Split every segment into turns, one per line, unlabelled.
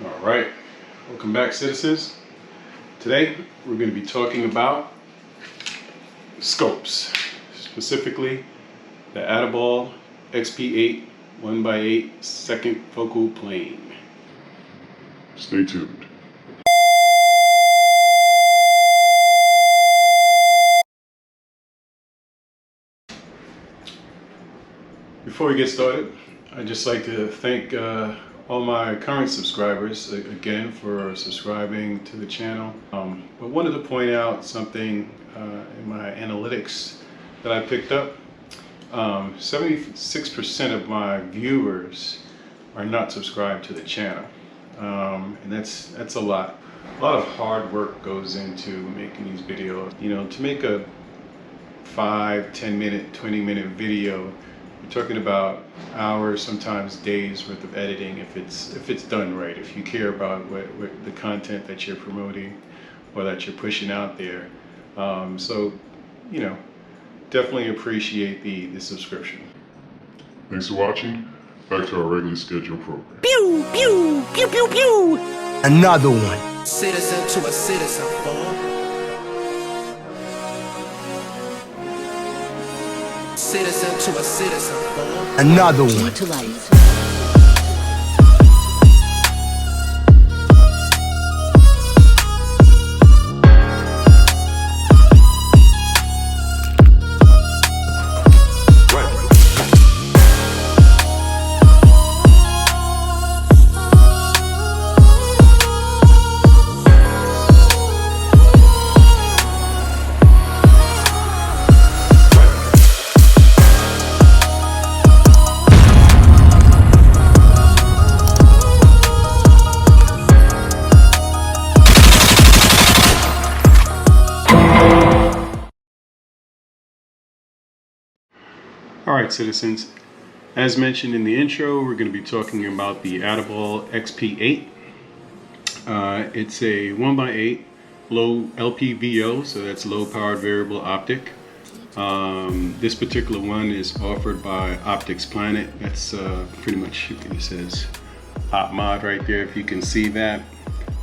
All right, welcome back, citizens. Today we're going to be talking about scopes, specifically the Atibal XP8 1x8 second focal plane.
Stay tuned.
Before we get started, I'd just like to thank all my current subscribers again for subscribing to the channel. But wanted to point out something in my analytics that I picked up. 76% of my viewers are not subscribed to the channel, and that's a lot. A lot of hard work goes into making these videos. You know, to make a 5, 10 minute, 20 minute video, you're talking about hours, sometimes days worth of editing if it's done right, if you care about what the content that you're promoting or that you're pushing out there. So, you know, definitely appreciate the subscription.
Thanks for watching. Back to our regularly scheduled program.
Pew, pew, pew, pew, pew. Another one.
Citizen to a citizen, citizen to a citizen,
Another one.
Key to life.
Alright, citizens, as mentioned in the intro, we're going to be talking about the Atibal XP8. It's a 1x8 low LPVO, so that's low powered variable optic. This particular one is offered by Optics Planet. That's pretty much, it says OPMOD right there, if you can see that.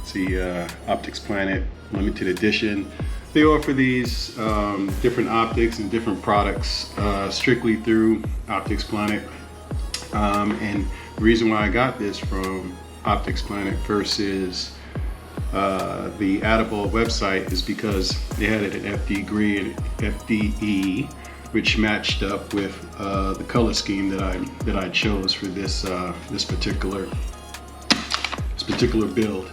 It's the Optics Planet limited edition. They offer these different optics and different products strictly through Optics Planet. And the reason why I got this from Optics Planet versus the Atibal website is because they had it in FD and FDE, which matched up with the color scheme that I chose for this particular build.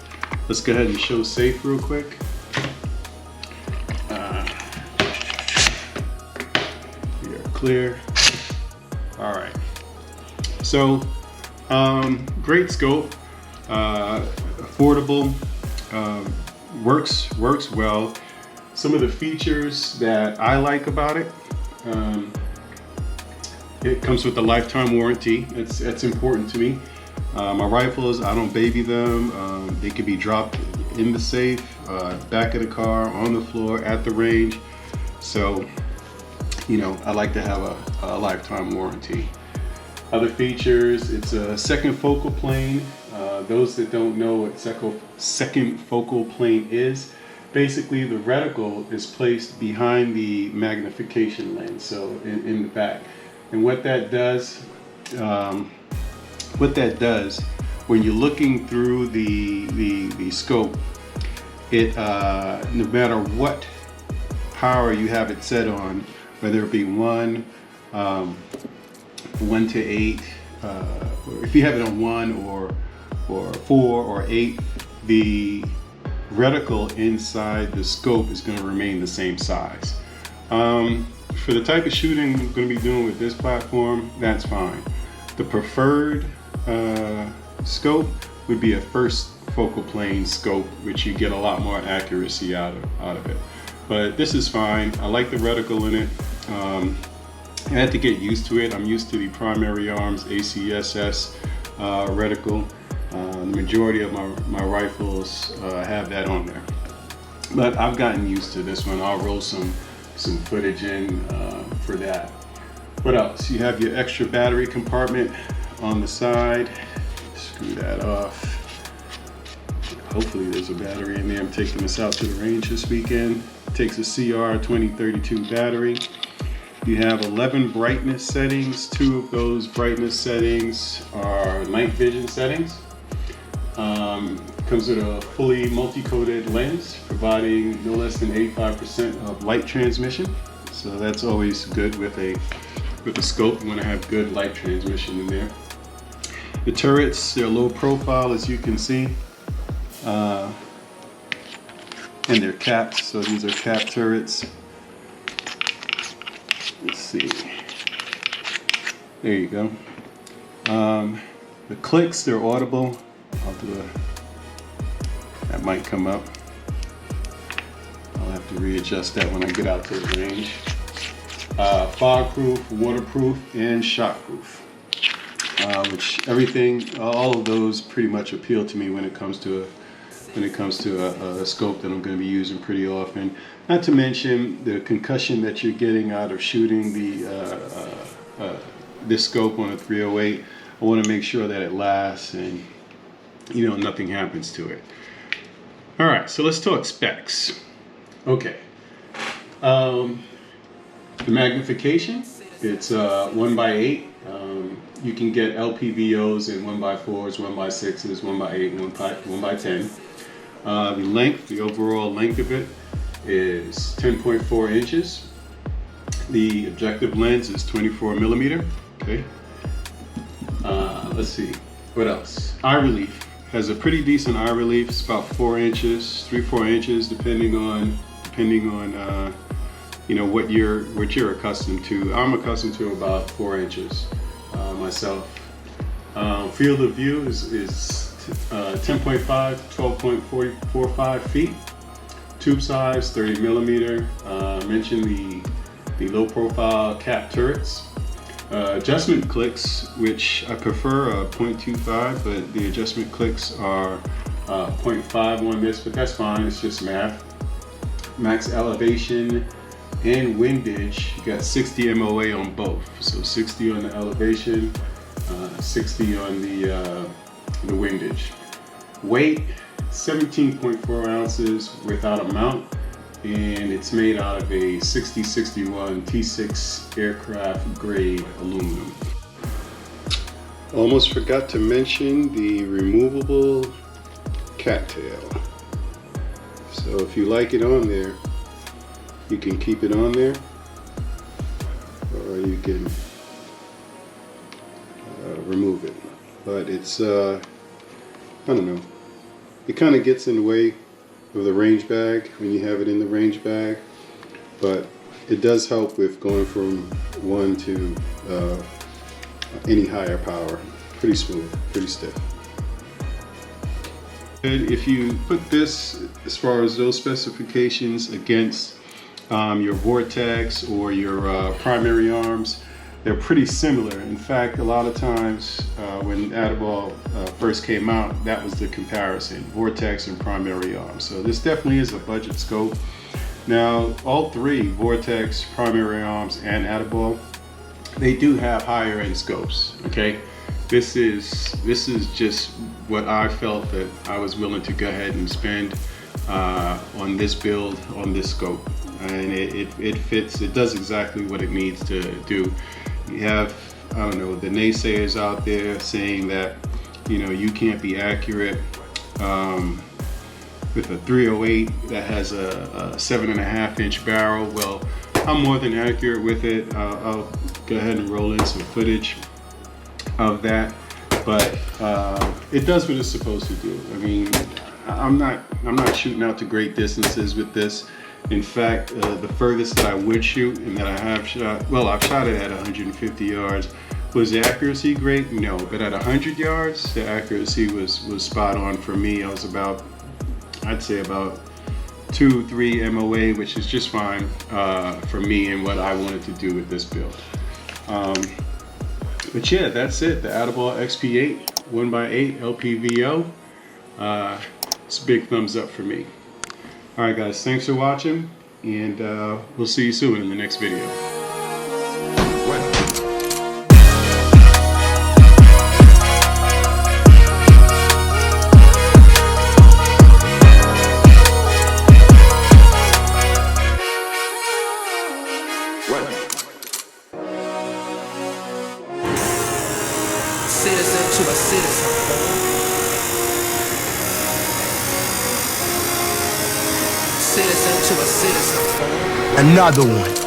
Let's go ahead and show safe real quick. Clear. All right. So, great scope, affordable, works well. Some of the features that I like about it, it comes with a lifetime warranty. That's important to me. My rifles, I don't baby them. They can be dropped in the safe, back of the car, on the floor, at the range. So, you know, I like to have a lifetime warranty. Other features, it's a second focal plane. Those that don't know what second focal plane is, basically the reticle is placed behind the magnification lens, so in the back. And what that does, when you're looking through the scope, it no matter what power you have it set on, whether it be 1 to 8, if you have it on 1 or 4 or 8, the reticle inside the scope is going to remain the same size. For the type of shooting I'm going to be doing with this platform, that's fine. The preferred scope would be a first focal plane scope, which you get a lot more accuracy out of it. But this is fine. I like the reticle in it. I had to get used to it. I'm used to the primary arms ACSS reticle. The majority of my rifles have that on there. But I've gotten used to this one. I'll roll some footage in for that. What else? You have your extra battery compartment on the side. Screw that off. Hopefully there's a battery in there. I'm taking this out to the range this weekend. It takes a CR 2032 battery. You have 11 brightness settings. 2 of those brightness settings are night vision settings. Comes with a fully multi-coated lens, providing no less than 85% of light transmission. So that's always good with a scope. You want to have good light transmission in there. The turrets, they're low profile, as you can see, and they're capped. So these are capped turrets. Let's see. There you go. The clicks, they're audible. I'll do that might come up. I'll have to readjust that when I get out to the range. Fog-proof, waterproof, and shockproof. All of those pretty much appeal to me when it comes to a scope that I'm going to be using pretty often. Not to mention the concussion that you're getting out of shooting this scope on a 308. I want to make sure that it lasts and nothing happens to it. All right, so let's talk specs. Okay, the magnification, it's 1x8. You can get LPVOs in 1x4s, 1x6s, 1x8, 1x10. The length, the overall length of it is 10.4 inches. The objective lens is 24 millimeter. Okay. Let's see, what else? Eye relief. Has a pretty decent eye relief. It's about 4 inches, 3-4 inches, depending on what you're accustomed to. I'm accustomed to about 4 inches myself. Field of view is 10.5 to 12.45 feet. Tube size 30 millimeter. Mentioned the low profile cap turrets. Adjustment clicks, which I prefer 0.25, but the adjustment clicks are 0.5 on this, but that's fine, it's just math. Max elevation and windage, you got 60 MOA on both. So 60 on the elevation, 60 on the windage. Weight, 17.4 ounces without a mount. And it's made out of a 6061 T6 aircraft grade aluminum. Almost forgot to mention the removable cattail. So if you like it on there, you can keep it on there, or you can remove it. But it's, I don't know, it kind of gets in the way of the range bag when you have it in the range bag, but it does help with going from one to any higher power. Pretty smooth, pretty stiff. And if you put this, as far as those specifications, against your Vortex or your primary arms, they're pretty similar. In fact, a lot of times when Atibal first came out, that was the comparison, Vortex and primary arms. So this definitely is a budget scope. Now, all three, Vortex, primary arms, and Atibal, they do have higher end scopes, okay? This is just what I felt that I was willing to go ahead and spend on this build, on this scope. And it fits, it does exactly what it needs to do. You have, I don't know, the naysayers out there saying that, you can't be accurate with a 308 that has a 7.5 inch barrel. Well, I'm more than accurate with it. I'll go ahead and roll in some footage of that, but it does what it's supposed to do. I mean, I'm not shooting out to great distances with this. In fact, the furthest that I would shoot and that I have shot, well, I've shot it at 150 yards. Was the accuracy great? No, but at 100 yards, the accuracy was spot on for me. I was about, I'd say about 2-3 MOA, which is just fine for me and what I wanted to do with this build. But yeah, that's it. The Atibal XP8 1x8 LPVO. It's a big thumbs up for me. All right, guys, thanks for watching, and we'll see you soon in the next video.
Citizen to a citizen. Citizen to a citizen.
Another one.